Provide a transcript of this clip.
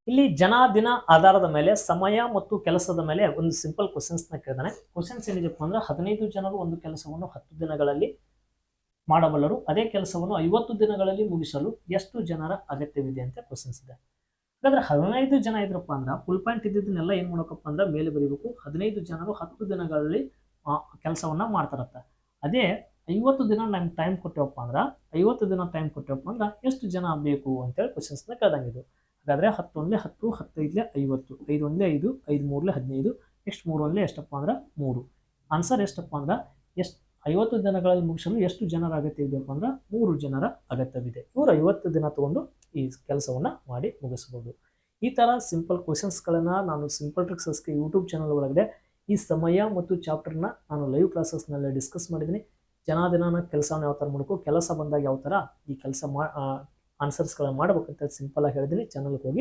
ಇಲ್ಲಿ ಜನ ದಿನ ಆಧಾರದ ಮೇಲೆ ಸಮಯ ಮತ್ತು ಕೆಲಸದ ಮೇಲೆ ಒಂದು ಸಿಂಪಲ್ ಕ್ವಶನ್ಸ್ ನ ಕೇಳಿದಾನೆ. ಕ್ವಶನ್ಸ್ ಏನಿದೆಪ್ಪ ಅಂದ್ರೆ 15 ಜನರು ಒಂದು ಕೆಲಸವನ್ನು 10 ದಿನಗಳಲ್ಲಿ ಮಾಡಬಲ್ಲರು, ಅದೇ ಕೆಲಸವನ್ನು 50 ದಿನಗಳಲ್ಲಿ ಮುಗಿಸಲು ಎಷ್ಟು ಜನರ ಅಗತ್ಯವಿದೆ ಅಂತ ಕ್ವಶನ್ಸ್ ಇದೆ. ಹಾಗಾದ್ರೆ 15 ಜನ ಇದ್ರಪ್ಪ ಅಂದ್ರೆ ಫುಲ್ ಪಾಯಿಂಟ್ ಇದ್ದಿದ್ದನ್ನೆಲ್ಲ ಏನ್ ಮಾಡಬೇಕಪ್ಪ ಅಂದ್ರೆ ಮೇಲೆ ಬರೀಬೇಕು. 15 ಜನರು 10 ದಿನಗಳಲ್ಲಿ ಕೆಲಸವನ್ನ ಮಾಡ್ತಾರತ್ತ. ಅದೇ 50 ದಿನ ನಮ್ಗೆ ಟೈಮ್ ಕೊಟ್ಟೆವಪ್ಪ ಅಂದ್ರೆ 50 ದಿನ ಟೈಮ್ ಕೊಟ್ಟೆವಪ್ಪ ಅಂದ್ರೆ ಎಷ್ಟು ಜನ ಬೇಕು ಅಂತೇಳಿ ಕ್ವಶನ್ಸ್ ನ ಕೇಳ್ದಂಗಿದ್ದು. ಹಾಗಾದ್ರೆ 10 ಒಂದ್ಲೆ 10, 10 ಐದ್ಲೆ 50, 5 ಒಂದ್ಲೆ 5, 5 ಮೂರ್ಲೆ 15, ನೆಕ್ಸ್ಟ್ 3 ಒಂದ್ಲೆ ಎಷ್ಟಪ್ಪ ಅಂದ್ರೆ 3. ಆನ್ಸರ್ ಎಷ್ಟಪ್ಪ ಅಂದ್ರೆ 50 ದಿನಗಳಲ್ಲಿ ಮುಗಿಸಲು ಎಷ್ಟು ಜನರ ಅಗತ್ಯ ಇದೆಯಪ್ಪ ಅಂದ್ರೆ 3 ಜನರ ಅಗತ್ಯವಿದೆ. ಇವರು 50 ದಿನ ತಗೊಂಡು ಈ ಕೆಲಸವನ್ನ ಮಾಡಿ ಮುಗಿಸಬಹುದು. ಈ ತರ ಸಿಂಪಲ್ ಕ್ವಶನ್ಸ್ ಗಳನ್ನ ನಾನು ಸಿಂಪಲ್ ಟ್ರಿಕ್ಸ್ಗೆ ಯೂಟ್ಯೂಬ್ ಚಾನಲ್ ಒಳಗಡೆ ಈ ಸಮಯ ಮತ್ತು ಚಾಪ್ಟರ್ನ ನಾನು ಲೈವ್ ಕ್ಲಾಸಸ್ ನಲ್ಲಿ ಡಿಸ್ಕಸ್ ಮಾಡಿದ್ದೀನಿ. ದಿನ ಕೆಲಸವನ್ನು ಯಾವ ತರ ಮಾಡಬೇಕು, ಕೆಲಸ ಬಂದಾಗ ಯಾವ ತರ ಈ ಕೆಲಸ ಆನ್ಸರ್ಸ್ ಗಳನ್ನ ಮಾಡಬೇಕಂತ ಸಿಂಪಲ್ ಆಗಿ ಹೇಳಿದ್ದೀನಿ. ಚಾನಲ್ಗೆ ಹೋಗಿ